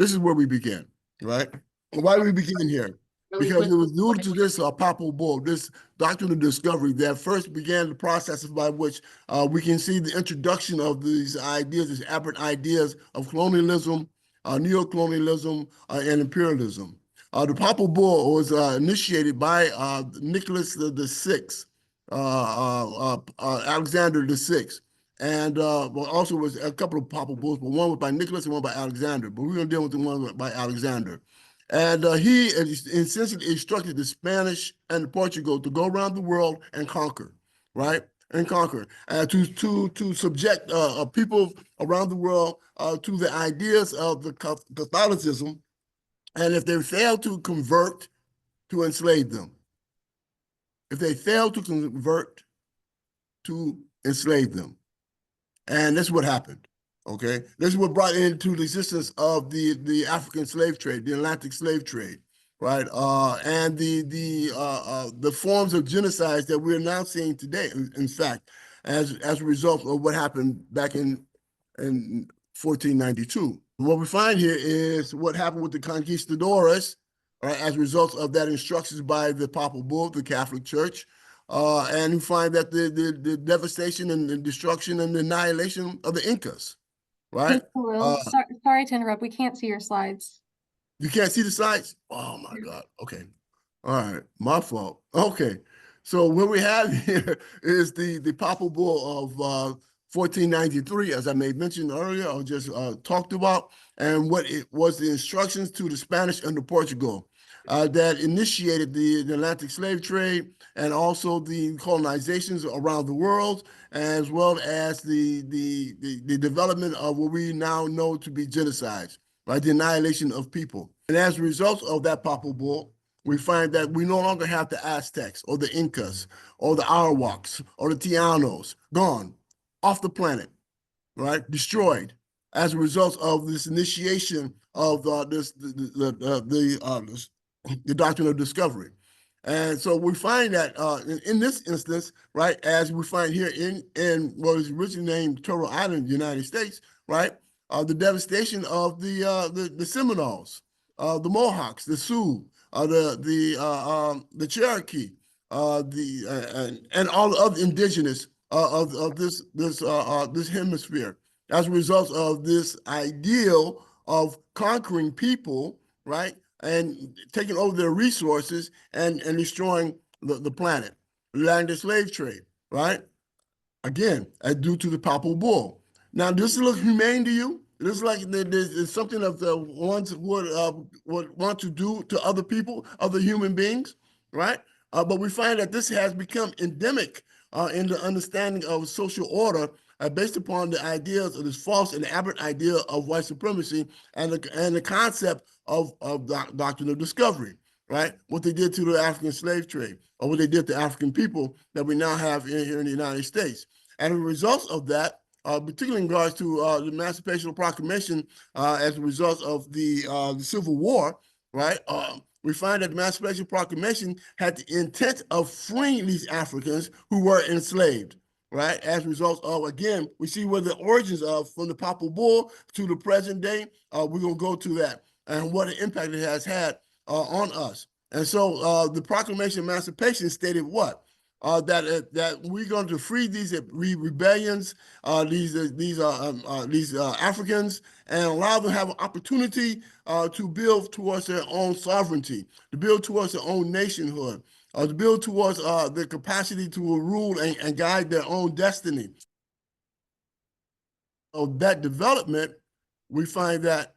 This is where we begin, right? Why do we begin here? Because it was due to this papal bull, this doctrine of discovery that first began the process by which we can see the introduction of these ideas, these aberrant ideas of colonialism, neo-colonialism, and imperialism. The papal bull was initiated by Nicholas VI, Alexander VI. And well, also was a couple of papal bulls, but one was by Nicholas and one by Alexander. But we're going to deal with the one by Alexander. And he essentially instructed the Spanish and the Portugal to go around the world and conquer, right? And conquer, to subject people around the world to the ideas of the Catholicism, and if they fail to convert, to enslave them. If they fail to convert, to enslave them. And this is what happened. Okay, this is what brought into the existence of the African slave trade, the Atlantic slave trade, right? And the forms of genocide that we're now seeing today, in fact, as a result of what happened back in 1492. What we find here is what happened with the conquistadores, right, as a result of that instructions by the Papal Bull, the Catholic Church. And you find that the devastation and the destruction and the annihilation of the Incas. Right. Sorry to interrupt. We can't see your slides. You can't see the slides? Oh my God. Okay. All right. My fault. Okay. So what we have here is the Papal Bull of 1493, as I may mention earlier, or just talked about, and what it was the instructions to the Spanish and the Portugal that initiated the Atlantic slave trade and also the colonizations around the world, as well as the development of what we now know to be genocides, right? The annihilation of people. And as a result of that Papal Bull, we find that we no longer have the Aztecs or the Incas or the Arawaks or the Tianos, gone, off the planet, right? Destroyed as a result of this initiation of the doctrine of discovery. And so we find that in this instance, right, as we find here in what was originally named Turtle Island, United States, right, the devastation of the Seminoles, the Mohawks, the Sioux, the Cherokee, and all the other indigenous of this hemisphere, as a result of this ideal of conquering people, right, and taking over their resources and destroying the planet, relying the slave trade, right? Again, due to the Papal Bull. Now, does this look humane to you? This is like there's something of the ones would want to do to other people, other human beings, right? But we find that this has become endemic in the understanding of social order based upon the ideas of this false and aberrant idea of white supremacy and the concept of doctrine of discovery, right? What they did to the African slave trade, or what they did to African people that we now have here in the United States. And as a result of that, particularly in regards to the Emancipation Proclamation, as a result of the Civil War, right? We find that the Emancipation Proclamation had the intent of freeing these Africans who were enslaved, right? As a result of, again, we see where the origins of from the Papal Bull to the present day. We're going to go to that and what an impact it has had on us. And so the Proclamation of Emancipation stated what? That we're going to free these rebellions, these Africans, and allow them to have an opportunity to build towards their own sovereignty, to build towards their own nationhood, to build towards the capacity to rule and guide their own destiny. Of that development, we find that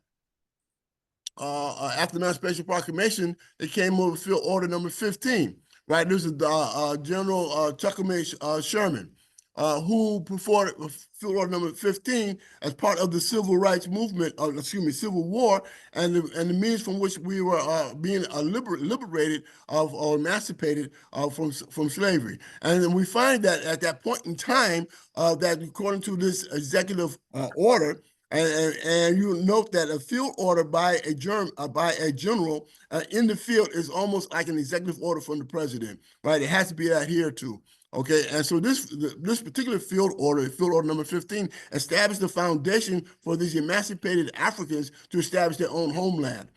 after the Emancipation Proclamation, it came over Field Order number 15. Right, this is General Chuckleman Sherman, who put forward Field Order number 15 as part of the Civil Rights Movement, Civil War, and the means from which we were being liberated or emancipated from slavery. And then we find that at that point in time, that according to this executive order, and you note that a field order by a general in the field is almost like an executive order from the president, right? It has to be adhered to. Okay, and so this particular field order number 15, established the foundation for these emancipated Africans to establish their own homeland.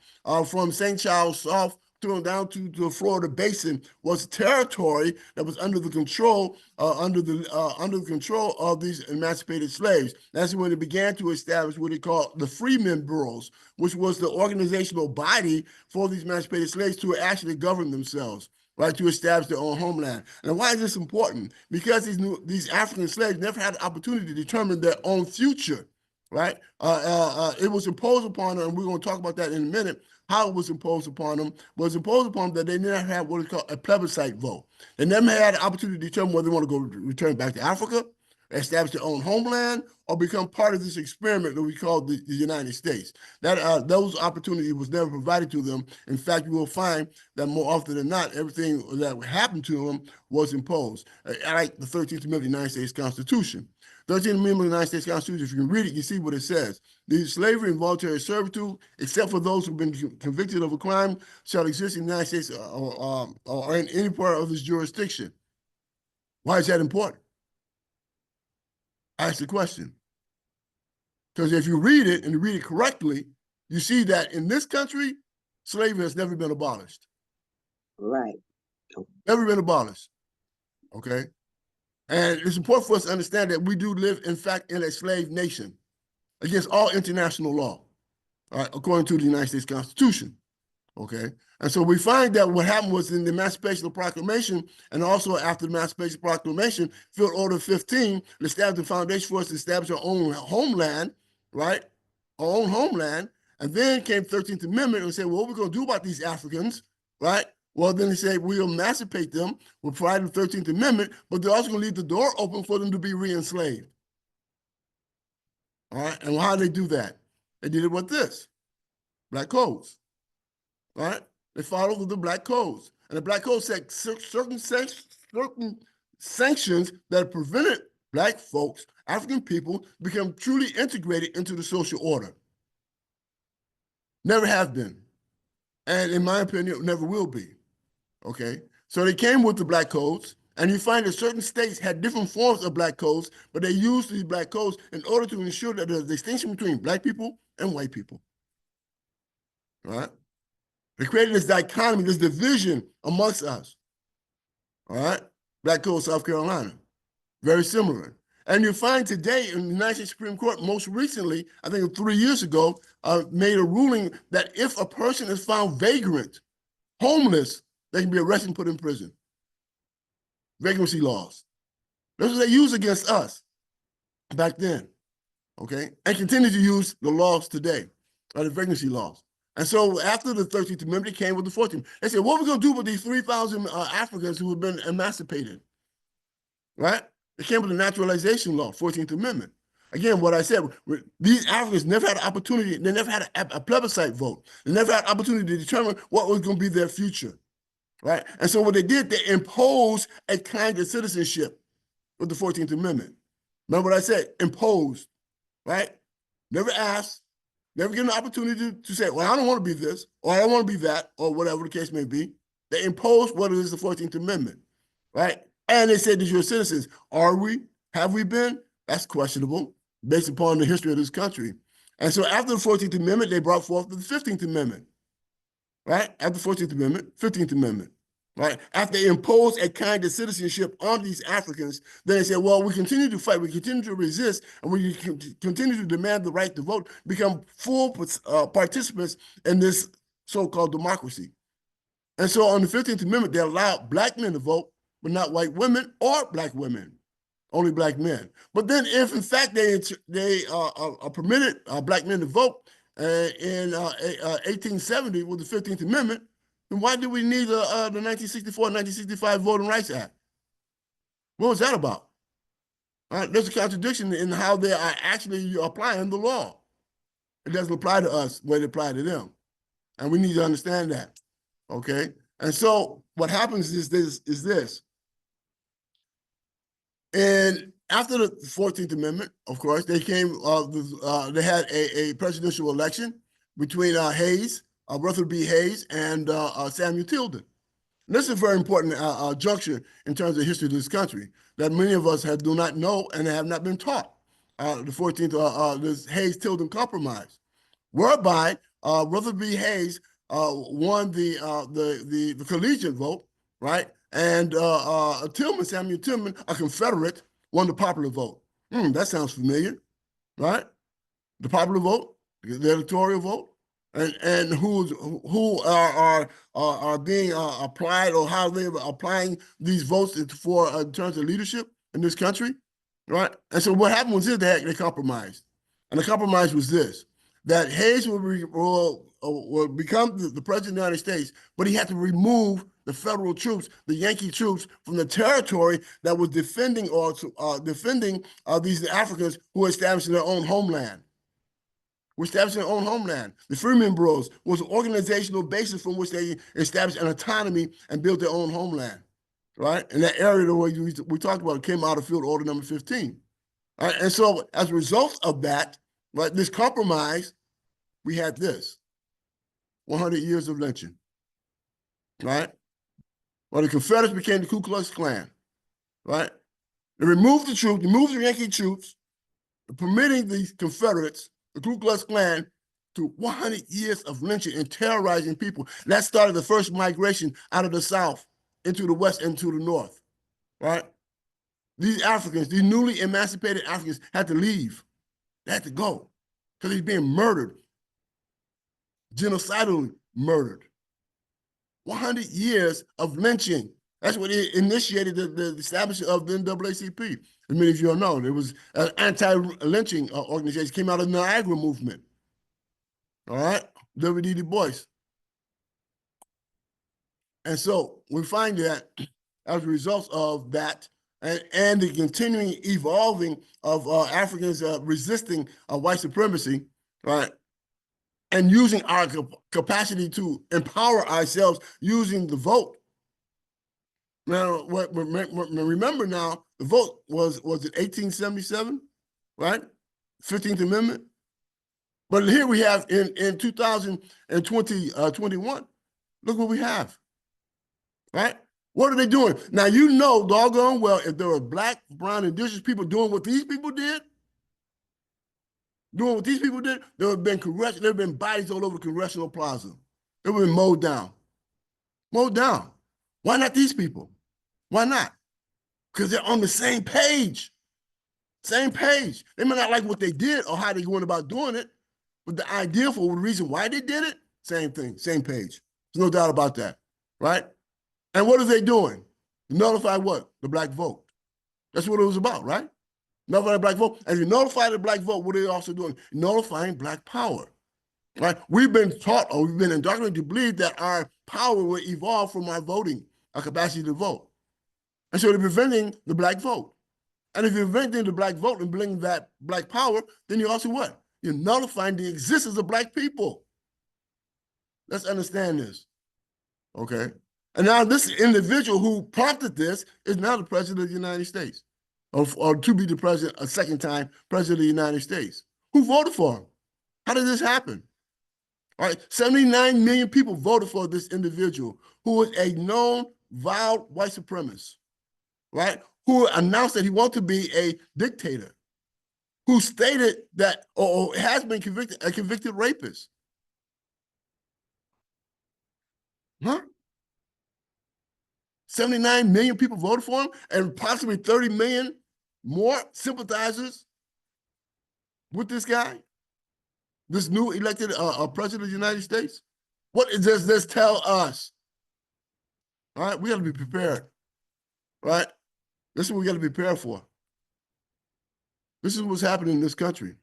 From St. Charles South down to the Florida Basin was territory that was under the control under the control of these emancipated slaves. That's when they began to establish what they call the Freemen Bureaus, which was the organizational body for these emancipated slaves to actually govern themselves, right, to establish their own homeland. And why is this important? Because these African slaves never had the opportunity to determine their own future, right? It was imposed upon them, and we're going to talk about that in a minute. How it was imposed upon them was imposed upon them that they never had what is called a plebiscite vote. They never had the opportunity to determine whether they want to go return back to Africa, establish their own homeland, or become part of this experiment that we call the United States. That those opportunities was never provided to them. In fact, you will find that more often than not, everything that happened to them was imposed. Like the 13th Amendment of the United States Constitution. 13th Amendment of the United States Constitution, if you can read it, you see what it says. The slavery and voluntary servitude, except for those who've been convicted of a crime, shall exist in the United States or in any part of this jurisdiction. Why is that important? Ask the question. Because if you read it and you read it correctly, you see that in this country, slavery has never been abolished. Right. Never been abolished. Okay? And it's important for us to understand that we do live, in fact, in a slave nation against all international law, all right, according to the United States Constitution. Okay? And so we find that what happened was in the Emancipation Proclamation, and also after the Emancipation Proclamation, Field Order 15 established the foundation for us to establish our own homeland, right? Our own homeland. And then came 13th Amendment and said, well, what are we going to do about these Africans, right? Well, then they say we'll emancipate them. We'll provide the 13th Amendment, but they're also going to leave the door open for them to be re-enslaved. All right, and how did they do that? They did it with this, black codes. All right, they followed the black codes, and the black codes set certain sanctions that prevented black folks, African people, to become truly integrated into the social order. Never have been, and in my opinion, never will be. Okay, so they came with the black codes, and you find that certain states had different forms of black codes, but they used these black codes in order to ensure that there's a distinction between black people and white people. All right. They created this dichotomy, this division amongst us. All right? Black Code, South Carolina. Very similar. And you find today in the United States Supreme Court, most recently, I think 3 years ago, made a ruling that if a person is found vagrant, homeless, they can be arrested and put in prison. Vagrancy laws. That's what they used against us back then. Okay? And continue to use the laws today, the vagrancy laws. And so after the 13th Amendment, it came with the 14th. They said, what are we going to do with these 3,000 Africans who have been emancipated? Right? It came with the naturalization law, 14th Amendment. Again, what I said, these Africans never had an opportunity, they never had a plebiscite vote. They never had an opportunity to determine what was going to be their future. Right? And so what they did, they imposed a kind of citizenship with the 14th Amendment. Remember what I said? Imposed. Right? Never asked. Never given an opportunity to say, well, I don't want to be this, or I don't want to be that, or whatever the case may be. They imposed what is the 14th Amendment, right? And they said that you're citizens. Are we? Have we been? That's questionable based upon the history of this country. And so after the 14th Amendment, they brought forth the 15th Amendment, right? After the 14th Amendment, 15th Amendment, right? After they imposed a kind of citizenship on these Africans, then they said, well, we continue to fight, we continue to resist, and we continue to demand the right to vote, become full participants in this so-called democracy. And so on the 15th Amendment, they allowed black men to vote, but not white women or black women, only black men. But then if in fact they permitted black men to vote in 1870 with the 15th Amendment, then why did we need the 1964 and 1965 Voting Rights Act? What was that about? There's a contradiction in how they are actually applying the law. It doesn't apply to us the way it applied to them. And we need to understand that, okay? And so what happens is this. And after the 14th Amendment, of course, they had a presidential election between Rutherford B. Hayes and Samuel Tilden. This is a very important juncture in terms of the history of this country that many of us do not know and have not been taught. The 14th, this Hayes-Tilden Compromise, whereby Rutherford B. Hayes won the collegiate vote, right? And Samuel Tillman, a Confederate, won the popular vote. That sounds familiar, right? The popular vote, the electoral vote, and who are being applied, or how they're applying these votes for in terms of leadership in this country, right? And so what happened was this: they compromised, and the compromise was this: that Hayes will become the president of the United States, but he had to remove the federal troops, the Yankee troops, from the territory that was defending these Africans who were establishing their own homeland. Establishing their own homeland. The Freeman Bureaus was an organizational basis from which they established an autonomy and built their own homeland, right? And that area, the way we talked about, came out of Field Order Number 15. Right? And so as a result of that, right, this compromise, we had this, 100 years of lynching, right? Well, the Confederates became the Ku Klux Klan, right? They removed the troops, removed the Yankee troops, permitting the Confederates, the Ku Klux Klan, to 100 years of lynching and terrorizing people. That started the first migration out of the South into the West and to the North, right? These Africans, these newly emancipated Africans, had to leave. They had to go because he's being murdered, genocidally murdered. 100 years of lynching. That's what initiated the establishment of the NAACP. As many of you all know, there was an anti-lynching organization, came out of the Niagara movement. All right, W.D. Du Bois. And so we find that as a result of that, and the continuing evolving of Africans resisting white supremacy, right, and using our capacity to empower ourselves using the vote. Now, remember now, the vote was it 1877, right? 15th Amendment. But here we have in 2021, look what we have, right? What are they doing? Now, you know doggone well, if there were Black, brown, indigenous people doing what these people did, there would have been bodies all over the Congressional Plaza. It would have been mowed down. Mowed down. Why not these people? Why not? Because they're on the same page. Same page. They may not like what they did or how they went about doing it, but the idea for the reason why they did it, same thing, same page. There's no doubt about that, right? And what are they doing? Nullify what? The Black vote. That's what it was about, right? Nullify the Black vote. And if you nullify the Black vote, what are they also doing? Nullifying Black power, right? We've been taught, or we've been indoctrinated to believe that our power will evolve from our voting, our capacity to vote. And so they're preventing the Black vote. And if you're preventing the Black vote and bringing that Black power, then you also what? You're nullifying the existence of Black people. Let's understand this, okay? And now this individual who prompted this is now the President of the United States, or to be the president, a second time President of the United States. Who voted for him? How did this happen? All right, 79 million people voted for this individual who was a known vile white supremacist, right? Who announced that he wanted to be a dictator, who stated that, or has been a convicted rapist. Huh? 79 million people voted for him, and possibly 30 million more sympathizers with this guy, this new elected president of the United States. What does this tell us? All right, we got to be prepared, right? This is what we got to be prepared for. This is what's happening in this country.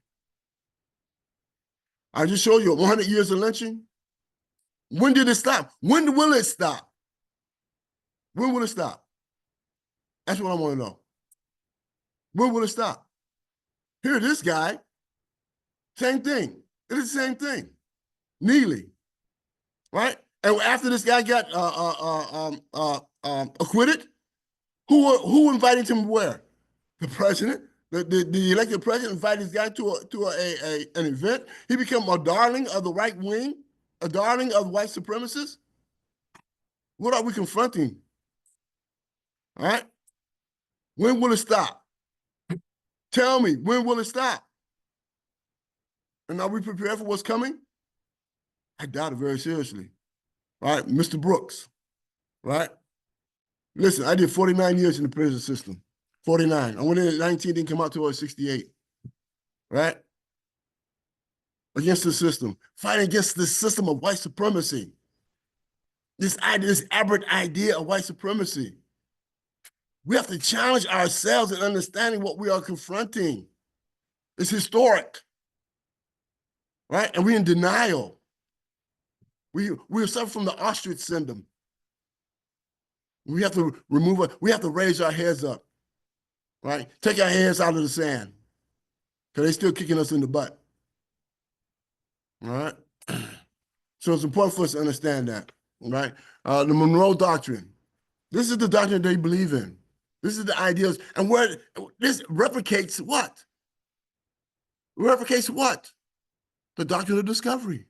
I just showed you 100 years of lynching. When did it stop? When will it stop? When will it stop? That's what I want to know. When will it stop? Here, this guy, same thing. It is the same thing. Neely, right? And after this guy got acquitted, who invited him where? The president. The elected president invited this guy to an event. He became a darling of the right wing, a darling of white supremacists. What are we confronting? All right? When will it stop? Tell me, when will it stop? And are we prepared for what's coming? I doubt it very seriously. All right, Mr. Brooks, right? Listen, I did 49 years in the prison system. 49. I went in at 19, didn't come out till I was 68. Right? Against the system. Fighting against the system of white supremacy. This idea, this aberrant idea of white supremacy. We have to challenge ourselves in understanding what we are confronting. It's historic. Right? And we're in denial. We suffer from the ostrich syndrome. We have to remove it. We have to raise our heads up. Right? Take our heads out of the sand. Because they're still kicking us in the butt. All right? So it's important for us to understand that. Right? The Monroe Doctrine. This is the doctrine they believe in. This is the ideas. And where this replicates what? Replicates what? The doctrine of discovery.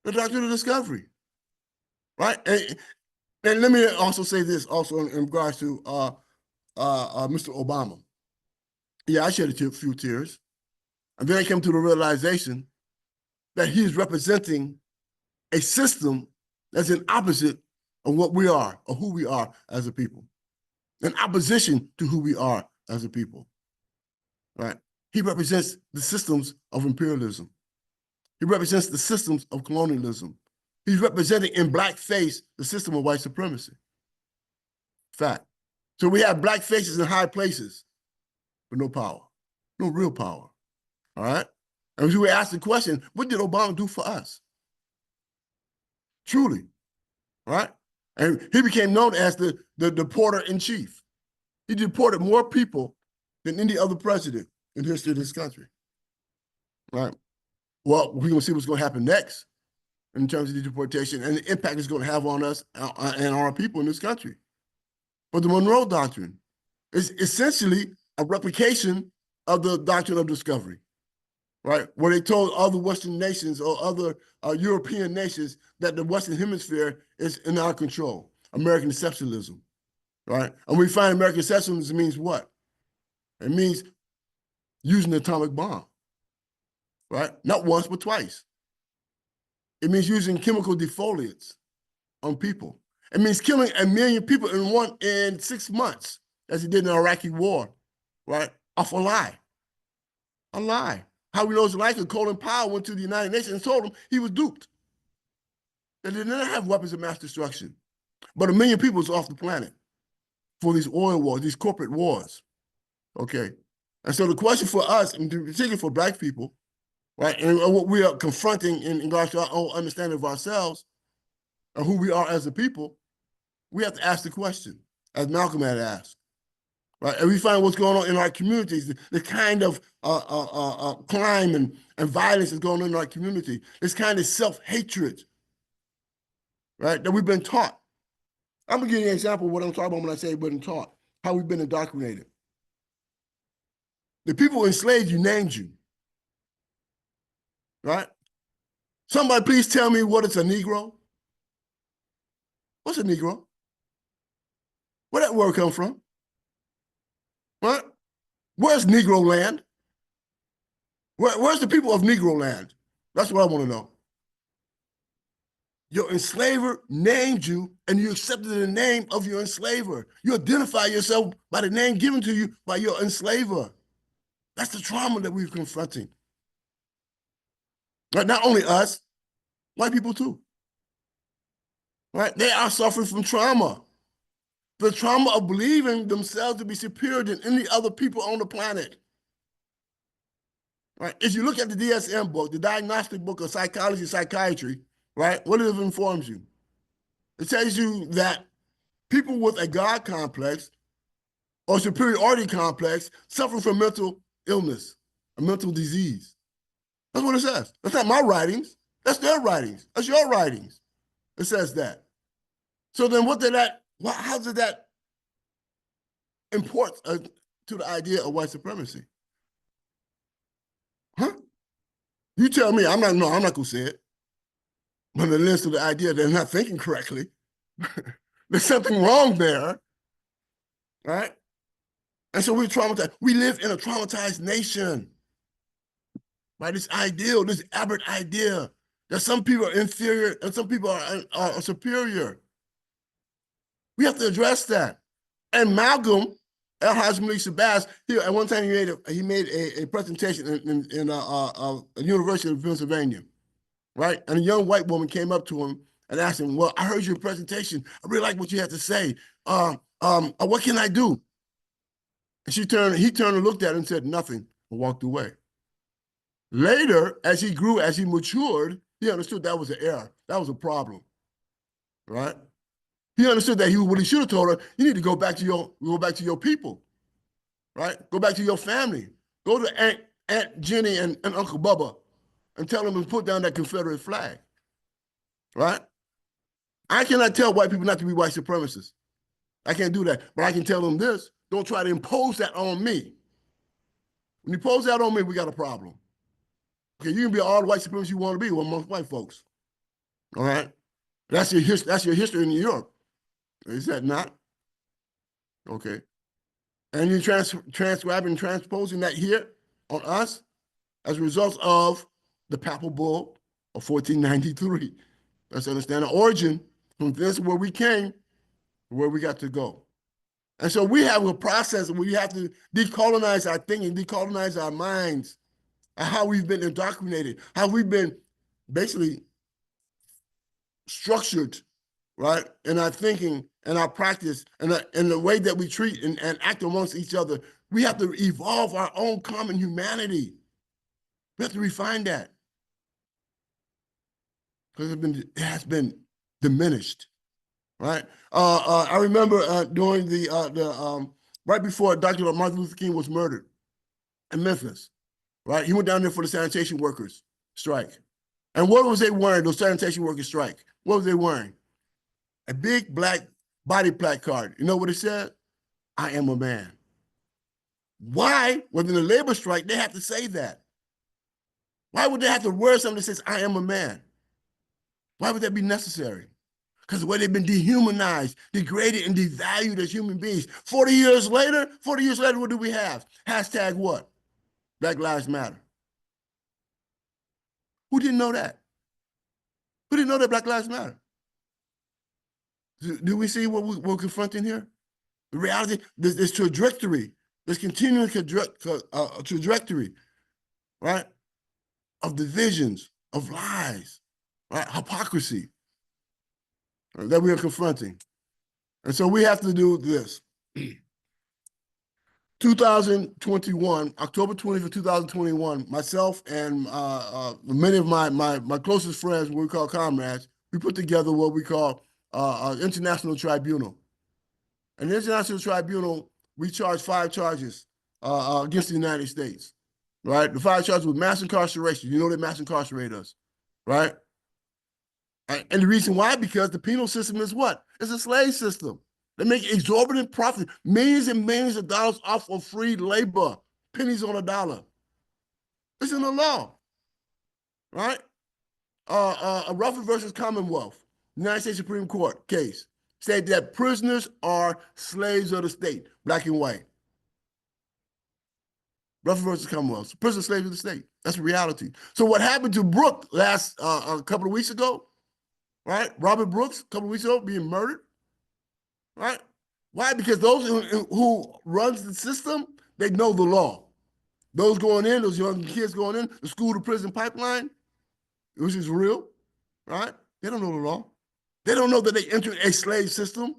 The doctrine of discovery. Right? And let me also say this also in regards to Mr. Obama. Yeah, I shed a few tears. And then I came to the realization that he's representing a system that's in opposite of what we are, or who we are as a people. In opposition to who we are as a people, right? He represents the systems of imperialism. He represents the systems of colonialism. He's representing in blackface the system of white supremacy. Fact. So we have black faces in high places, but no power, no real power, all right? And we ask the question, what did Obama do for us? Truly, right? And he became known as the deporter-in-chief. He deported more people than any other president in the history of this country, right? Well, we're gonna see what's gonna happen next in terms of the deportation and the impact it's gonna have on us and on our people in this country. But the Monroe Doctrine is essentially a replication of the doctrine of discovery, right? Where they told other Western nations or other European nations that the Western Hemisphere is in our control, American exceptionalism, right? And we find American exceptionalism means what? It means using the atomic bomb, right? Not once, but twice. It means using chemical defoliants on people. It means killing 1 million people in 6 months, as he did in the Iraqi war, right? Off a lie. A lie. How we know it's like Colin Powell went to the United Nations and told him he was duped. They did not have weapons of mass destruction. But 1 million people was off the planet for these oil wars, these corporate wars. Okay. And so the question for us, and particularly for Black people, right, and what we are confronting in regards to our own understanding of ourselves and who we are as a people, we have to ask the question, as Malcolm had asked, right? And we find what's going on in our communities, the kind of crime and violence that's going on in our community, this kind of self-hatred, right, that we've been taught. I'm gonna give you an example of what I'm talking about when I say we've been taught, how we've been indoctrinated. The people who enslaved you named you, right? Somebody please tell me what is a Negro? What's a Negro? Where that word come from? Right? Where's Negro land? Where's the people of Negro land? That's what I want to know. Your enslaver named you and you accepted the name of your enslaver. You identify yourself by the name given to you by your enslaver. That's the trauma that we're confronting. Right? Not only us, white people too. Right? They are suffering from trauma. The trauma of believing themselves to be superior than any other people on the planet. Right? If you look at the DSM book, the diagnostic book of psychology and psychiatry, right? What it informs you? It tells you that people with a God complex or superiority complex suffer from mental illness, a mental disease. That's what it says. That's not my writings. That's their writings. That's your writings. It says that. So then how did that import to the idea of white supremacy? Huh? You tell me. I'm not gonna say it. But it lends to the idea they're not thinking correctly. There's something wrong there, right? And so we're traumatized. We live in a traumatized nation, right? This ideal, this aberrant idea that some people are inferior and some people are superior. We have to address that. And Malcolm Al-Haj Malik Shabazz, at one time he made a presentation in a University of Pennsylvania, right? And a young white woman came up to him and asked him, "Well, I heard your presentation. I really like what you have to say. What can I do?" And he turned and looked at her and said nothing and walked away. Later, as he grew, as he matured, he understood that was an error. That was a problem, right? He understood that what he should have told her, you need to go back to your people, right? Go back to your family. Go to Aunt Jenny and Uncle Bubba and tell them to put down that Confederate flag, right? I cannot tell white people not to be white supremacists. I can't do that, but I can tell them this: don't try to impose that on me. When you impose that on me, we got a problem. Okay, you can be all the white supremacists you want to be amongst white folks. All right, that's your history in New York. Is that not? Okay, and you're transcribing and transposing that here on us as a result of the Papal Bull of 1493. Let's understand the origin from this, where we came, where we got to go. And so we have a process where we have to decolonize our thinking, decolonize our minds, and how we've been indoctrinated, how we've been basically structured, right, in our thinking and our practice and the way that we treat and act amongst each other. We have to evolve our own common humanity. We have to refine that because it has been diminished, right? I remember during right before Dr. Martin Luther King was murdered in Memphis, right? He went down there for the sanitation workers strike. And what was they wearing, those sanitation workers strike? What was they wearing? A big black body placard. You know what it said? I am a man. Why, within the labor strike, they have to say that? Why would they have to wear something that says, I am a man? Why would that be necessary? Because the way they've been dehumanized, degraded, and devalued as human beings. 40 years later, what do we have? Hashtag what? Black Lives Matter. Who didn't know that? Who didn't know that Black Lives Matter? Do we see what we're confronting here? The reality, this trajectory, this continuing trajectory, right, of divisions, of lies, right, hypocrisy that we are confronting. And so we have to do this. 2021, October 20th, 2021, myself and many of my closest friends, what we call comrades, we put together what we call international tribunal. An international tribunal, we charge 5 charges against the United States, right? The 5 charges with mass incarceration. You know they mass incarcerate us, right? And the reason why, because the penal system is what? It's a slave system. They make exorbitant profit, millions and millions of dollars off of free labor, pennies on a dollar. It's in the law, right? Ruffin versus Commonwealth, United States Supreme Court case, said that prisoners are slaves of the state, black and white. Ruffin versus Commonwealth, prisoners slaves of the state. That's the reality. So what happened to Brooke a couple of weeks ago, right? Robert Brooks, a couple of weeks ago, being murdered, right? Why? Because those who runs the system, they know the law. Those going in, those young kids going in, the school to prison pipeline, which is real, right? They don't know the law. They don't know that they entered a slave system,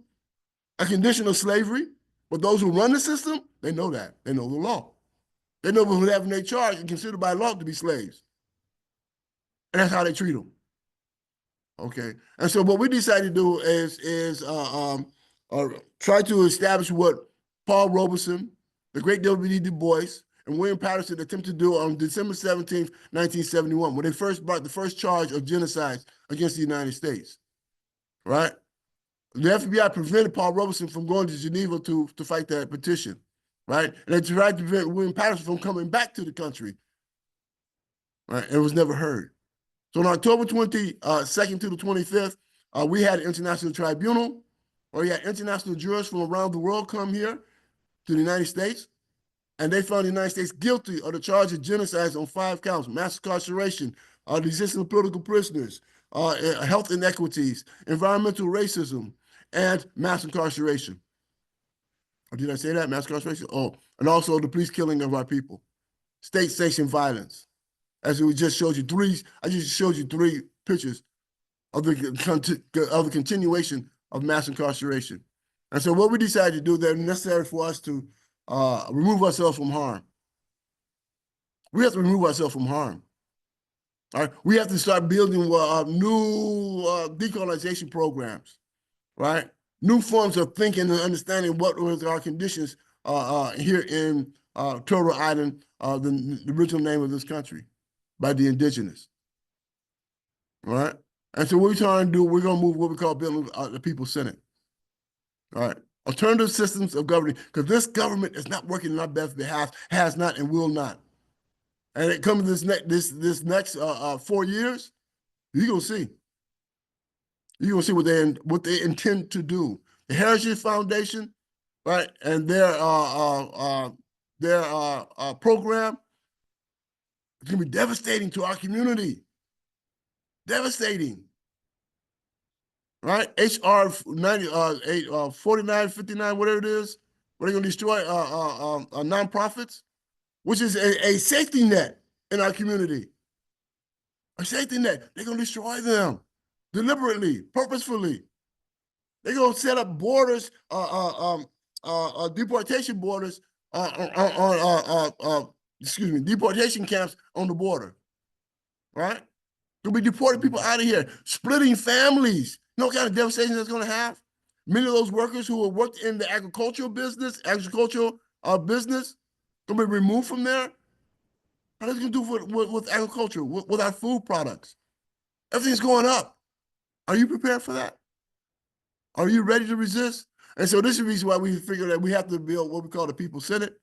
a condition of slavery. But those who run the system, they know that. They know the law. They know who have in their charge and considered by law to be slaves. And that's how they treat them. Okay. And so what we decided to do is try to establish what Paul Robeson, the great W.E.B. Du Bois, and William Patterson attempted to do on December 17th, 1971, when they first brought the first charge of genocide against the United States, right? The FBI prevented Paul Robeson from going to Geneva to fight that petition, right? And they tried to prevent William Patterson from coming back to the country, right? It was never heard. So on October 22nd to the 25th, We had an international tribunal, or you had international jurors from around the world come here to the United States, and they found the United States guilty of the charge of genocide on 5 counts: mass incarceration, the existence of political prisoners, health inequities, environmental racism, and mass incarceration. Or did I say that? Mass incarceration? Oh, and also the police killing of our people. State-sanctioned violence. As we just showed you I just showed you 3 pictures of the continuation of mass incarceration. And so what we decided to do that is necessary for us to remove ourselves from harm. We have to remove ourselves from harm. All right? We have to start building new decolonization programs, right? New forms of thinking and understanding what was our conditions here in Turtle Island, the original name of this country, by the indigenous. All right? And so what we're trying to do, we're going to move what we call building the People's Senate. All right? Alternative systems of governing, because this government is not working on our best behalf, has not and will not. And it comes this next 4 years, you're going to see. You're going to see what they intend to do. The Heritage Foundation, right, and their program is going to be devastating to our community. Devastating. Right? HR 4959, whatever it is, where they're going to destroy nonprofits, which is a safety net in our community. A safety net. They're going to destroy them deliberately, purposefully. They're going to set up borders, deportation borders, deportation camps on the border, right? They'll be deporting people out of here, splitting families. You know what kind of devastation that's going to have? Many of those workers who have worked in the agricultural business, going to be removed from there. How are they going to do with agriculture, with our food products? Everything's going up. Are you prepared for that? Are you ready to resist? And so this is the reason why we figure that we have to build what we call the People's Senate,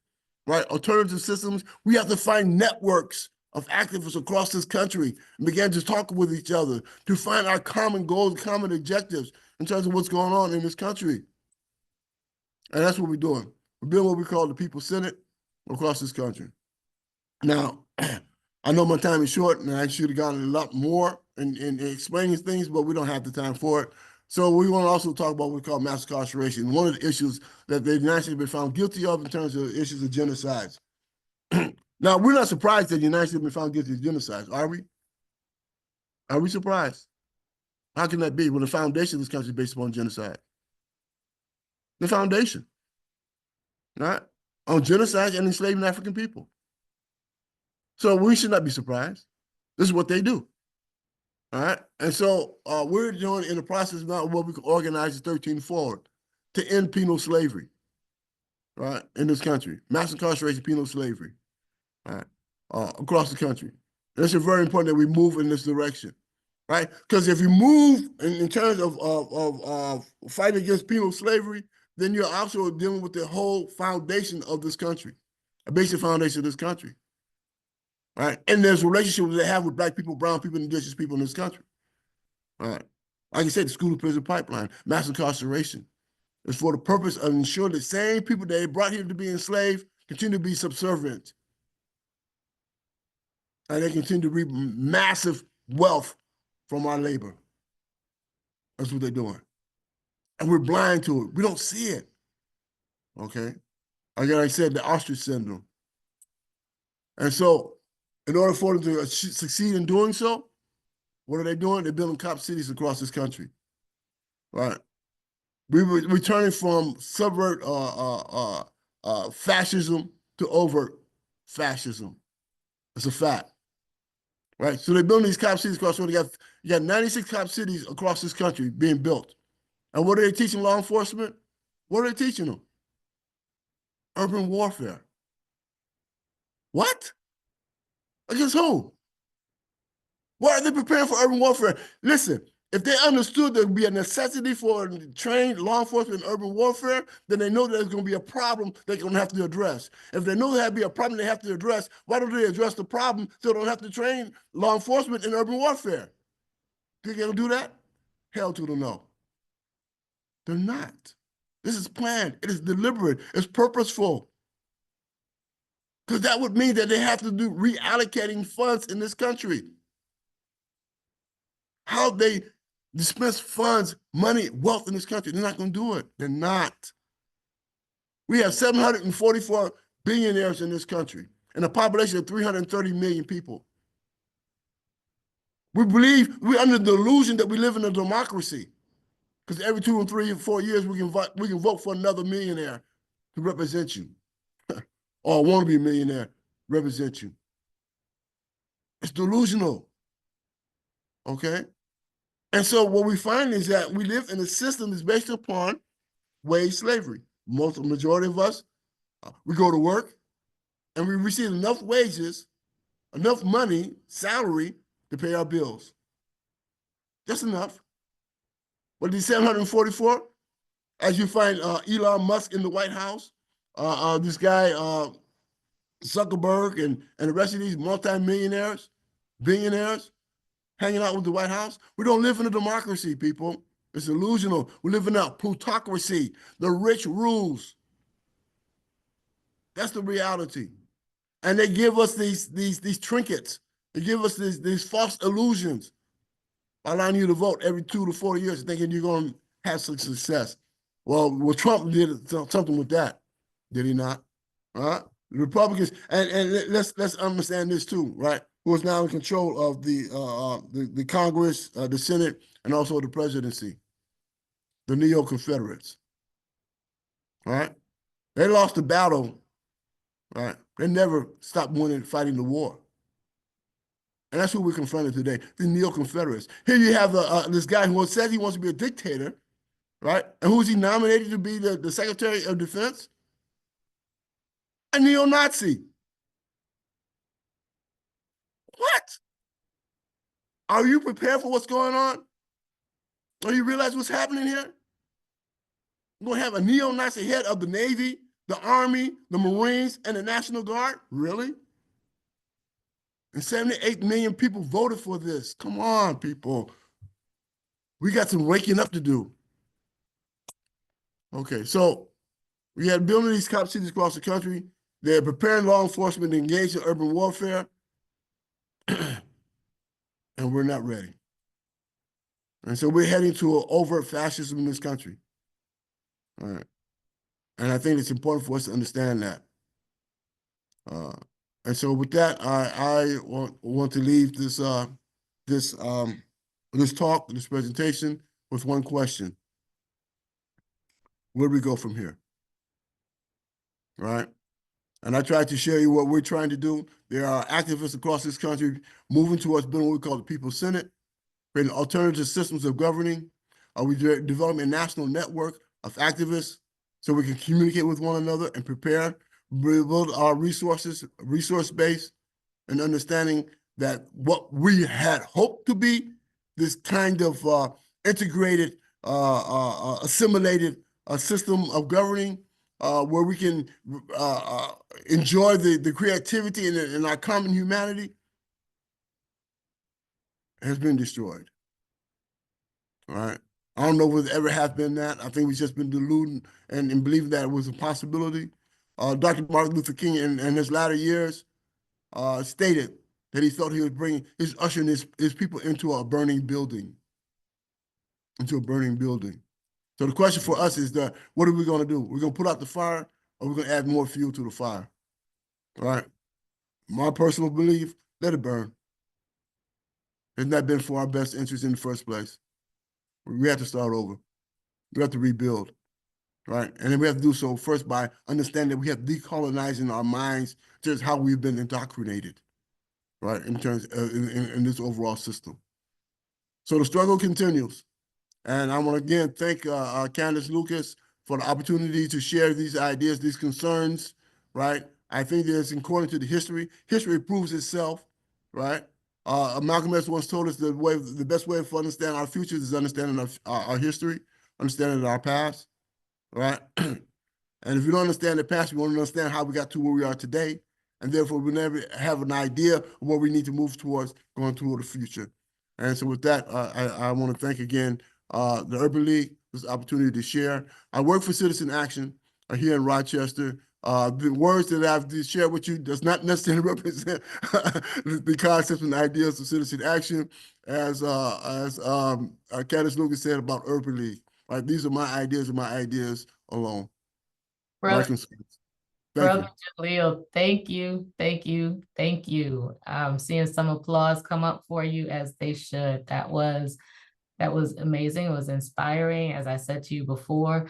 right? Alternative systems. We have to find networks of activists across this country and begin to talk with each other to find our common goals, common objectives in terms of what's going on in this country. And that's what we're doing. We're building what we call the People's Senate across this country. Now, I know my time is short and I should have gotten a lot more in explaining things, but we don't have the time for it. So we want to also talk about what we call mass incarceration. One of the issues that the United States has been found guilty of in terms of issues of genocides. Now, we're not surprised that the United States has been found guilty of genocide, are we? Are we surprised? How can that be when the foundation of this country is based upon genocide? The foundation, right? On genocide and enslaving African people. So we should not be surprised. This is what they do. All right. And so we're doing in the process now what we can organize the 13th Forward to end penal slavery, right, in this country. Mass incarceration, penal slavery, right, across the country. And it's very important that we move in this direction, right? Because if you move in terms of fighting against penal slavery, then you're also dealing with the whole foundation of this country, a basic foundation of this country. Right. And there's relationships they have with Black people, brown people, and indigenous people in this country. All right. Like I said, the school to prison pipeline, mass incarceration is for the purpose of ensuring the same people that they brought here to be enslaved continue to be subservient. And they continue to reap massive wealth from our labor. That's what they're doing. And we're blind to it. We don't see it. Okay. Like I said, the ostrich syndrome. And so, in order for them to succeed in doing so, what are they doing? They're building cop cities across this country, right? We're turning from subvert fascism to overt fascism. It's a fact, right? So they're building these cop cities across. So you got 96 cop cities across this country being built. And what are they teaching law enforcement? What are they teaching them? Urban warfare. What? Against who? Why are they preparing for urban warfare? Listen, if they understood there would be a necessity for trained law enforcement in urban warfare, then they know there's going to be a problem they're going to have to address. If they know there has to be a problem they have to address, why don't they address the problem so they don't have to train law enforcement in urban warfare? Think they'll do that? Hell to the no. They're not. This is planned. It is deliberate. It's purposeful. Because that would mean that they have to do reallocating funds in this country. How they dispense funds, money, wealth in this country. They're not going to do it. They're not. We have 744 billionaires in this country and a population of 330 million people. We're under the illusion that we live in a democracy, because every 2 and 3 and 4 years we can vote for another millionaire to represent you, or want to be a millionaire represent you. It's delusional. Okay, and so what we find is that we live in a system that's based upon wage slavery. Majority of us, we go to work and we receive enough wages, enough money, salary to pay our bills. Just enough. But these 744, as you find Elon Musk in the White House, this guy Zuckerberg and the rest of these multimillionaires, billionaires, hanging out with the White House. We don't live in a democracy, people. It's illusional. We live in a plutocracy. The rich rules. That's the reality. And they give us these trinkets. They give us these false illusions by allowing you to vote every 2 to 4 years, thinking you're going to have some success. Well, Trump did something with that, did he not? The Republicans, and let's understand this too, right? Who is now in control of the Congress, the Senate, and also the presidency, the neo-Confederates, right? They lost the battle, right? They never stopped fighting the war. And that's who we're confronted today, the neo-Confederates. Here you have this guy who says he wants to be a dictator, right? And who's he nominated to be the Secretary of Defense? A neo-Nazi. What? Are you prepared for what's going on? Do you realize what's happening here? We're going to have a neo-Nazi head of the Navy, the Army, the Marines, and the National Guard? Really? And 78 million people voted for this. Come on, people. We got some waking up to do. Okay, so we had building these cop cities across the country. They're preparing law enforcement to engage in urban warfare. And we're not ready. And so we're heading to an overt fascism in this country. All right. And I think it's important for us to understand that. And so with that, I want to leave this talk, this presentation, with one question. Where do we go from here? All right. And I tried to show you what we're trying to do. There are activists across this country moving towards building what we call the People's Senate, creating alternative systems of governing. We're developing a national network of activists so we can communicate with one another and prepare, build our resource base, and understanding that what we had hoped to be, this kind of integrated, assimilated system of governing, where we can enjoy the creativity and our common humanity, has been destroyed. All right. I don't know whether it ever has been that. I think we've just been deluding and believing that it was a possibility. Dr. Martin Luther King in his latter years stated that he felt he was ushering his people into a burning building. So the question for us is that, what are we going to do? We're going to put out the fire, or we're going to add more fuel to the fire? All right. My personal belief, let it burn. It's not been for our best interest in the first place. We have to start over. We have to rebuild, right? And then we have to do so first by understanding that we have decolonizing our minds, just how we've been indoctrinated, right? In terms in this overall system. So the struggle continues. And I want to again thank Candace Lucas for the opportunity to share these ideas, these concerns, right? I think that it's according to the history. History proves itself, right? Malcolm X once told us the best way to understand our futures is understanding our history, understanding our past, right? And if you don't understand the past, you won't understand how we got to where we are today. And therefore, we never have an idea of what we need to move towards going toward the future. And so with that, I want to thank again the Urban League, this opportunity to share. I work for Citizen Action here in Rochester. The words that I've shared with you does not necessarily represent the concepts and ideas of Citizen Action, as Candace Lucas said about Urban League. Right, these are my ideas and my ideas alone. My Brother, concerns. Thank Brother you. Jalil, thank you, thank you, thank you. Seeing some applause come up for you as they should. That was amazing. It was inspiring. As I said to you before,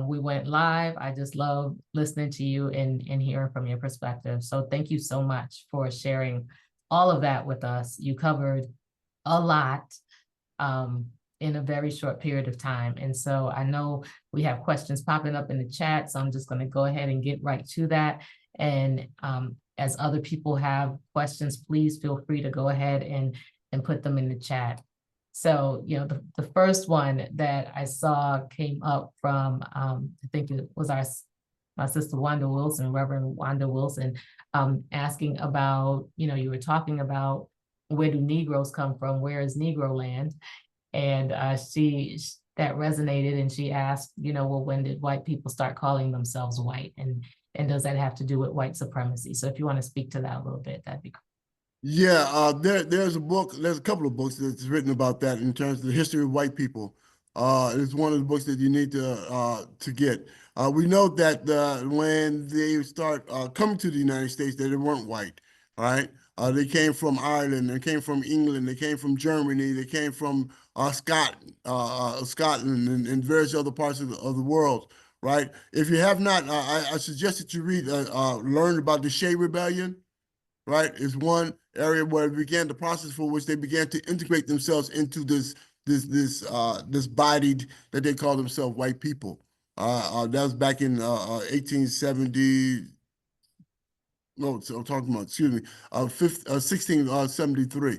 we went live. I just love listening to you and hearing from your perspective. So thank you so much for sharing all of that with us. You covered a lot in a very short period of time. And so I know we have questions popping up in the chat, so I'm just going to go ahead and get right to that. And as other people have questions, please feel free to go ahead and put them in the chat. So, you know, the first one that I saw came up from, I think it was my sister Wanda Wilson, Reverend Wanda Wilson, asking about, you know, you were talking about where do Negroes come from? Where is Negro land? And that resonated, and she asked, you know, well, when did white people start calling themselves white? And does that have to do with white supremacy? So if you want to speak to that a little bit, that'd be great. Yeah, there's a couple of books that's written about that in terms of the history of white people. It's one of the books that you need to get. We know that when they start coming to the United States, that they weren't white, right? They came from Ireland, they came from England, they came from Germany, they came from Scotland, and various other parts of the world, right? If you have not, I suggest that you learn about the Shea Rebellion, right, is one area where it began the process for which they began to integrate themselves into this bodied that they call themselves white people. That was back in 1870. No, so I'm talking about, excuse me, 1673.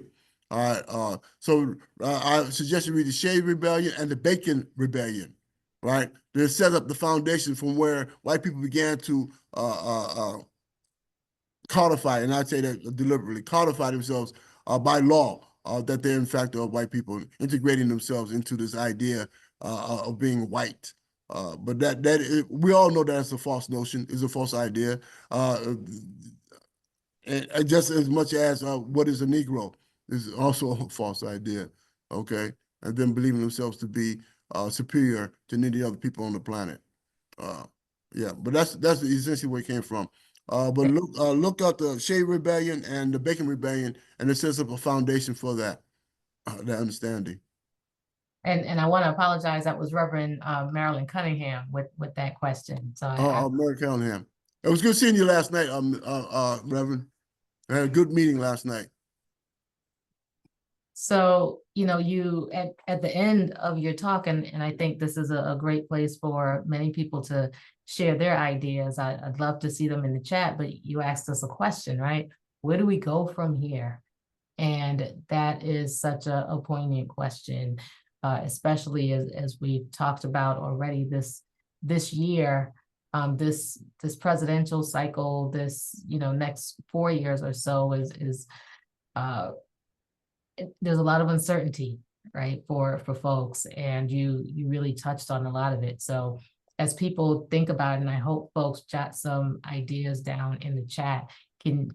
All right. So I suggest you read the Shea Rebellion and the Bacon Rebellion, right? They set up the foundation from where white people began to codify, and I'd say that deliberately, codify themselves by law that they're in fact white people, integrating themselves into this idea of being white. But we all know that's a false notion, is a false idea. And just as much as what is a Negro is also a false idea, okay? And then believing themselves to be superior to any other people on the planet. Yeah, but that's essentially where it came from. But look at the Shea Rebellion and the Bacon Rebellion, and it sets up a foundation for that understanding. And I want to apologize. That was Reverend Marilyn Cunningham with that question. So Mary Callahan. It was good seeing you last night, Reverend. I had a good meeting last night. So, you know, you at the end of your talk, and I think this is a great place for many people to share their ideas. I'd love to see them in the chat, but you asked us a question, right? Where do we go from here? And that is such a poignant question, especially as we talked about already this year, this presidential cycle, this, you know, next 4 years or so is there's a lot of uncertainty, right, for folks, and you really touched on a lot of it. So as people think about it, and I hope folks jot some ideas down in the chat, can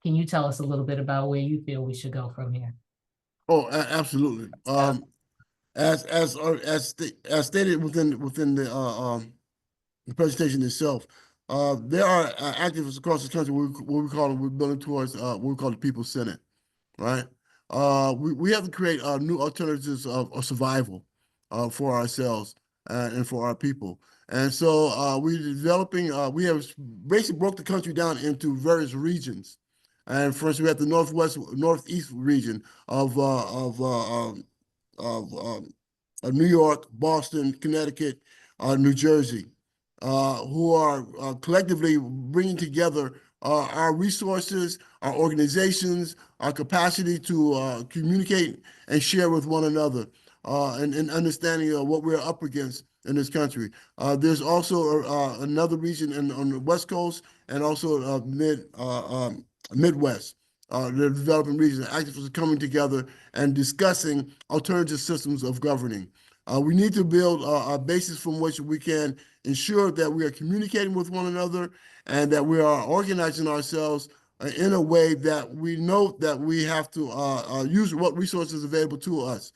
you tell us a little bit about where you feel we should go from here? Oh, absolutely. As stated within the presentation itself, there are activists across the country we're building towards what we call the People's Senate, right? We have to create new alternatives of survival for ourselves and for our people. And so we're developing, we have basically broke the country down into various regions. And first, we have the northeast region of New York, Boston, Connecticut, New Jersey, who are collectively bringing together our resources, our organizations, our capacity to communicate and share with one another, and understanding what we're up against in this country. There's also another region on the West Coast and also Midwest. The developing regions, activists are coming together and discussing alternative systems of governing. We need to build a basis from which we can ensure that we are communicating with one another and that we are organizing ourselves in a way that we know that we have to use what resources available to us.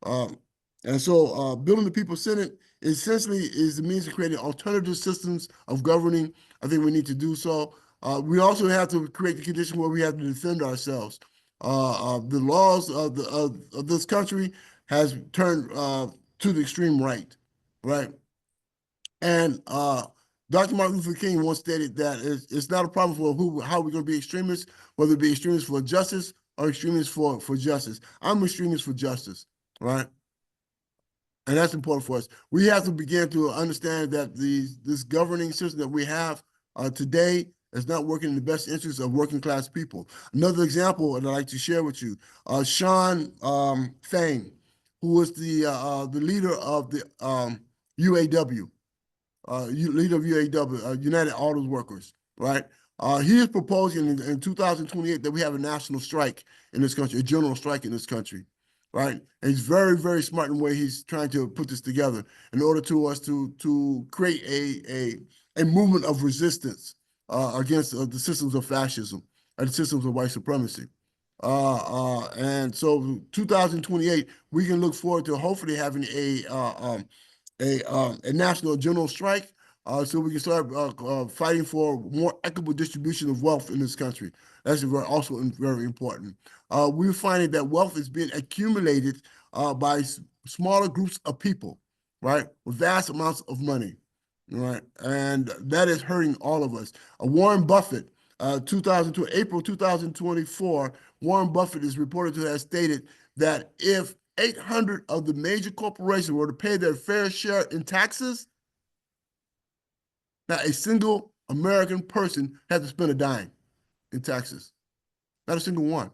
And so building the People Senate essentially is the means of creating alternative systems of governing. I think we need to do so. We also have to create the condition where we have to defend ourselves. The laws of this country has turned to the extreme right, right? And Dr. Martin Luther King once stated that it's not a problem for how we're going to be extremists, whether it be extremists for justice or extremists for justice. I'm an extremist for justice, right? And that's important for us. We have to begin to understand that this governing system that we have today is not working in the best interest of working class people. Another example that I'd like to share with you, Sean Fain, who was the leader of the UAW, leader of UAW, United Auto Workers, right? He is proposing in 2028 that we have a national strike in this country, a general strike in this country, right? And he's very, very smart in the way he's trying to put this together in order to us to create a movement of resistance against the systems of fascism and the systems of white supremacy. And so 2028, we can look forward to hopefully having a national general strike so we can start fighting for more equitable distribution of wealth in this country. That's also very important. We're finding that wealth is being accumulated by smaller groups of people, right, with vast amounts of money, right? And that is hurting all of us. Warren Buffett, April 2024, Warren Buffett is reported to have stated that if 800 of the major corporations were to pay their fair share in taxes, not a single American person had to spend a dime in taxes. Not a single one,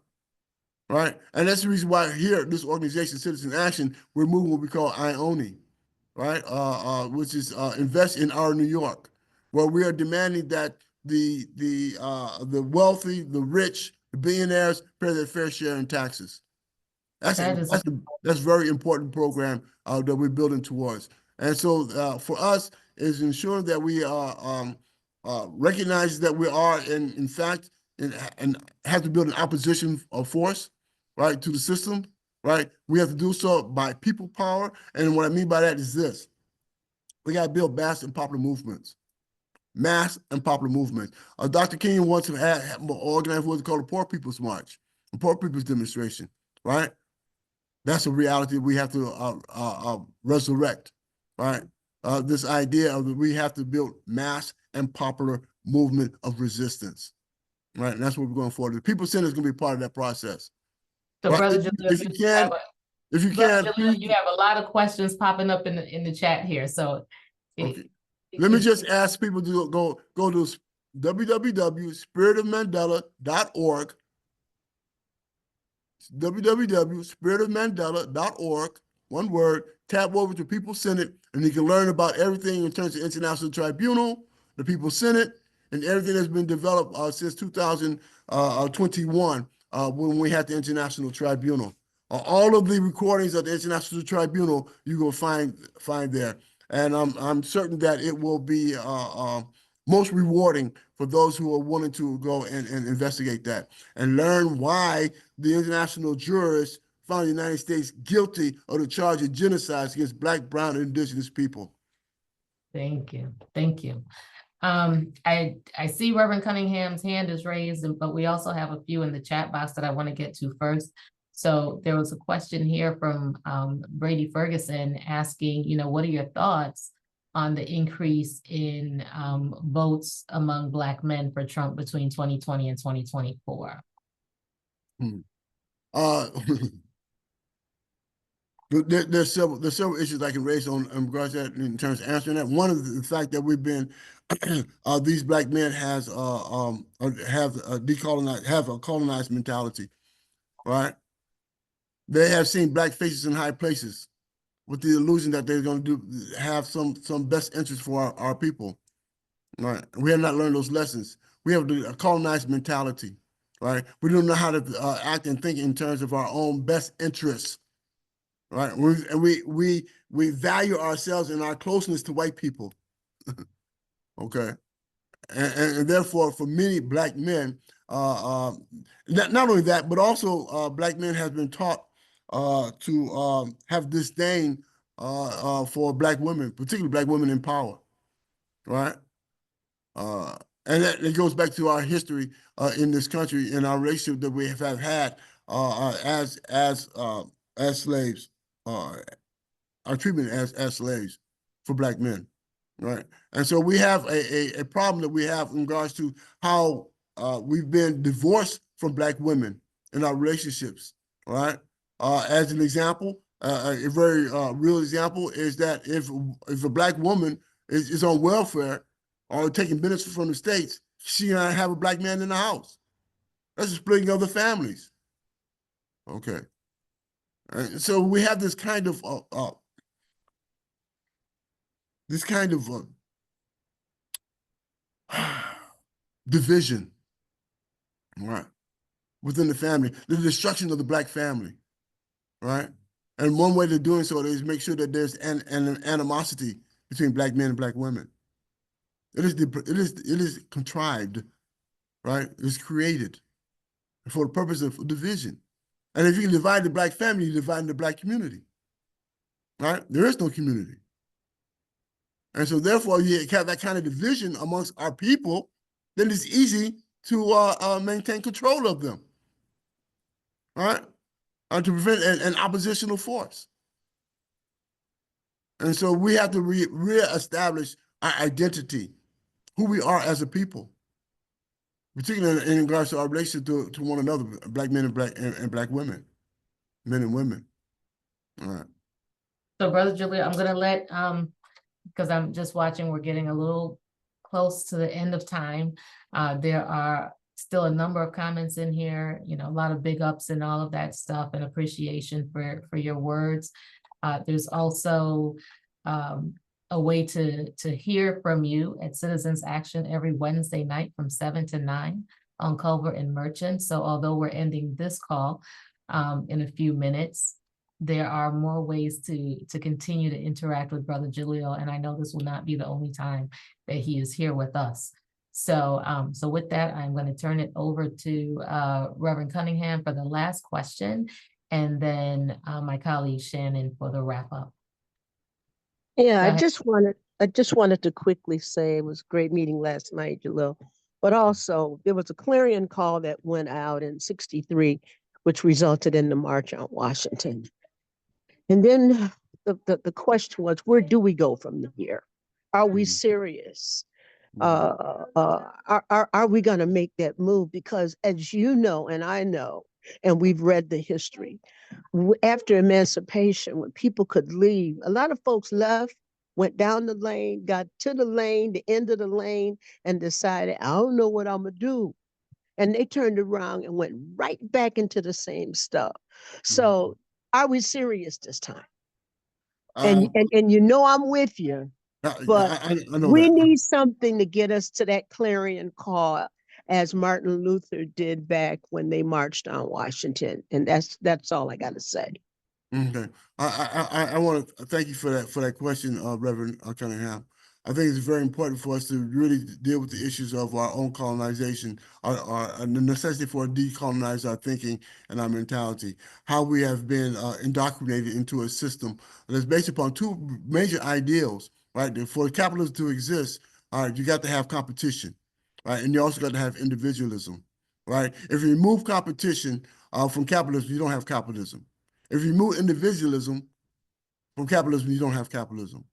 right? And that's the reason why here, this organization, Citizen Action, we're moving what we call IONI, right? Which is Invest in Our New York, where we are demanding that the wealthy, the rich, the billionaires pay their fair share in taxes. That's a very important program that we're building towards. And so for us is ensuring that we recognize that we are in fact and have to build an opposition force, right, to the system, right? We have to do so by people power. And what I mean by that is this: we got to build mass and popular movements. Mass and popular movements. Dr. King once had organized what's called a Poor People's March, a Poor People's Demonstration, right? That's a reality we have to resurrect, right? This idea of that we have to build mass and popular movement of resistance, right? And that's what we're going forward. The People Center is going to be part of that process. So, right? Brother Jalil, if you can, you have a lot of questions popping up in the chat here. So, okay. Let me just ask people to go to www.spiritofmandela.org. www.spiritofmandela.org, one word, tap over to People Senate, and you can learn about everything in terms of International Tribunal, the People Senate, and everything that's been developed since 2021 when we had the International Tribunal. All of the recordings of the International Tribunal you will find there. And I'm certain that it will be most rewarding for those who are willing to go and investigate that and learn why the international jurors found the United States guilty of the charge of genocide against Black, brown, and indigenous people. Thank you. Thank you. I see Reverend Cunningham's hand is raised, but we also have a few in the chat box that I want to get to first. So there was a question here from Brady Ferguson asking, what are your thoughts on the increase in votes among Black men for Trump between 2020 and 2024? There's several issues I can raise on in regards to that in terms of answering that. One is the fact that we've been these Black men have a colonized mentality, right? They have seen Black faces in high places with the illusion that they're going to have some best interest for our people, right? We have not learned those lessons. We have a colonized mentality, right? We don't know how to act and think in terms of our own best interests, right? And we value ourselves and our closeness to white people, okay? And therefore, for many Black men, not only that, but also Black men have been taught to have disdain for Black women, particularly Black women in power, right? And it goes back to our history in this country and our relationship that we have had as slaves, our treatment as slaves for Black men, right? And so we have a problem that we have in regards to how we've been divorced from Black women in our relationships, right? As an example, a very real example is that if a Black woman is on welfare or taking benefits from the states, she and I have a Black man in the house. That's a splitting of the families. Okay. And so we have this kind of division, right, within the family, the destruction of the Black family, right? And one way to doing so is make sure that there's an animosity between Black men and Black women. It is contrived, right? It's created for the purpose of division. And if you can divide the Black family, you divide the Black community, right? There is no community. And so therefore you have that kind of division amongst our people, then it's easy to maintain control of them, right? To prevent an oppositional force. And so we have to reestablish our identity, who we are as a people, particularly in regards to our relationship to one another, Black men and Black women, men and women. All right. So Brother Jalil, I'm gonna let, because I'm just watching, we're getting a little close to the end of time. There are still a number of comments in here, you know, a lot of big ups and all of that stuff and appreciation for your words. There's also a way to hear from you at Citizens Action every Wednesday night from 7 to 9 on Culver and Merchant. So although we're ending this call in a few minutes, there are more ways to continue to interact with Brother Jalil, and I know this will not be the only time that he is here with us. So, so with that, I'm going to turn it over to Reverend Cunningham for the last question, and then my colleague Shannon for the wrap up. Yeah, I just wanted to quickly say it was a great meeting last night, Jalil. But also there was a clarion call that went out in '63, which resulted in the March on Washington. And then the question was, where do we go from here? Are we serious? Are we going to make that move? Because as you know, and I know, and we've read the history, after emancipation, when people could leave, a lot of folks left, went down the lane, got to the lane, the end of the lane, and decided, I don't know what I'm going to do. And they turned around and went right back into the same stuff. So are we serious this time? And you know I'm with you, but I know we that. need something to get us to that clarion call, as Martin Luther did back when they marched on Washington. And that's all I got to say. Okay, I want to thank you for that question, Reverend Cunningham. I think it's very important for us to really deal with the issues of our own colonization, the necessity for decolonize our thinking and our mentality, how we have been indoctrinated into a system that's based upon two major ideals, right? For capitalism to exist, all right, you got to have competition, right? And you also got to have individualism, right? If you remove competition from capitalism, you don't have capitalism. If you remove individualism from capitalism, you don't have capitalism.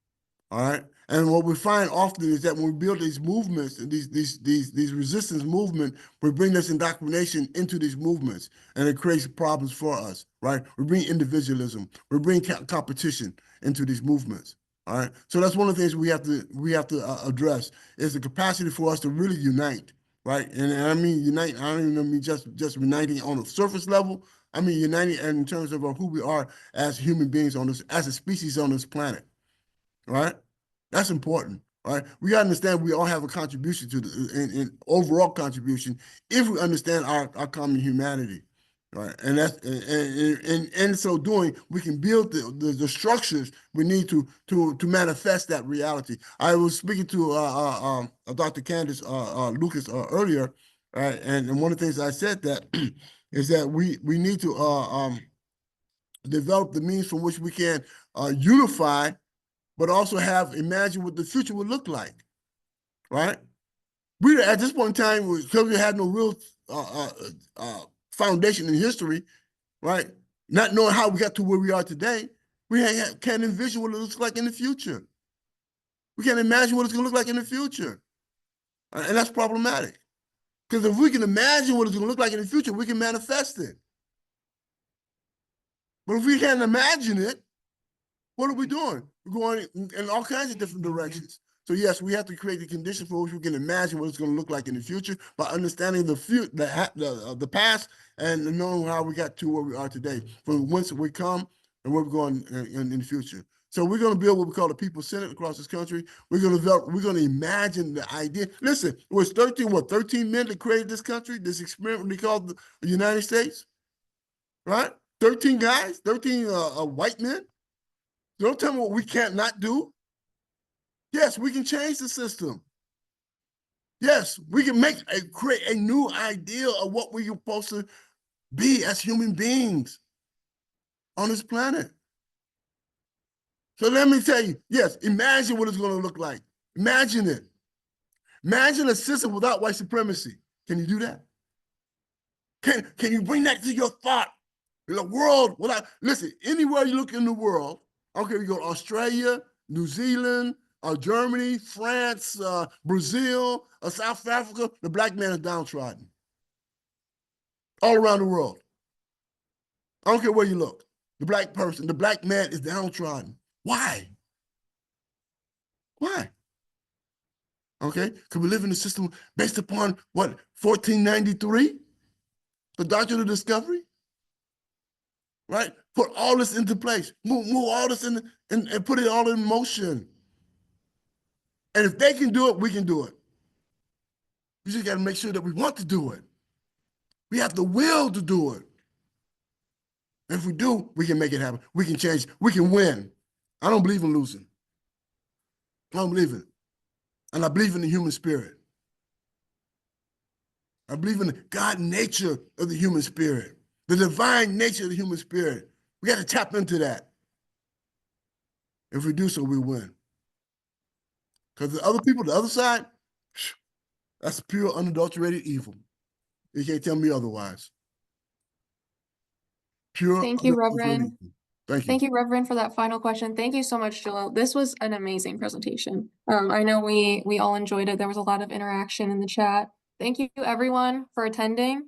All right. And what we find often is that when we build these movements and these resistance movement, we bring this indoctrination into these movements, and it creates problems for us. Right. We bring individualism, we bring competition into these movements. All right. So that's one of the things we have to address is the capacity for us to really unite. Right. And I mean unite. I don't even mean just uniting on a surface level. I mean uniting in terms of who we are as human beings on this, as a species on this planet. Right? That's important, right? We gotta understand we all have a contribution to the in overall contribution if we understand our common humanity, Right, and that's and in so doing, we can build the structures we need to manifest that reality. I was speaking to Dr. Candace Lucas earlier, right, and one of the things I said that is that we need to develop the means from which we can unify, but also imagine what the future would look like, right? We at this point in time, because we had no real foundation in history, right? Not knowing how we got to where we are today, we can't envision what it looks like in the future. We can't imagine what it's going to look like in the future. And that's problematic. Because if we can imagine what it's going to look like in the future, we can manifest it. But if we can't imagine it, what are we doing? We're going in all kinds of different directions. So yes, we have to create the conditions for which we can imagine what it's going to look like in the future by understanding the past and knowing how we got to where we are today, from whence we come and where we're going in the future. So we're going to build what we call a people Senate across this country. We're going to imagine the idea. Listen, it was 13 men that created this country, this experiment they called the United States, right? 13 guys, 13 white men. Don't tell me what we can't not do. Yes, we can change the system. Yes, we can create a new idea of what we're supposed to be as human beings on this planet. So let me tell you, yes, imagine what it's going to look like. Imagine it. Imagine a system without white supremacy. Can you do that? Can you bring that to your thought? In a world without, listen, anywhere you look in the world, okay, you go to Australia, New Zealand, Germany, France, Brazil, South Africa, the black man is downtrodden. All around the world. I don't care where you look. The black man is downtrodden. Why? Why? Okay, because we live in a system based upon what, 1493? The Doctrine of Discovery? Right? Put all this into place. Move all this in and put it all in motion. And if they can do it, we can do it. We just got to make sure that we want to do it. We have the will to do it. And if we do, we can make it happen. We can change. We can win. I don't believe in losing. I don't believe in it. And I believe in the human spirit. I believe in the God nature of the human spirit, the divine nature of the human spirit. We got to tap into that. If we do so, we win. Because the other people, the other side, that's pure unadulterated evil. You can't tell me otherwise. Pure. Thank you, Reverend. Evil. Thank you. Thank you, Reverend, for that final question. Thank you so much, Jalil. This was an amazing presentation. I know we all enjoyed it. There was a lot of interaction in the chat. Thank you, everyone, for attending.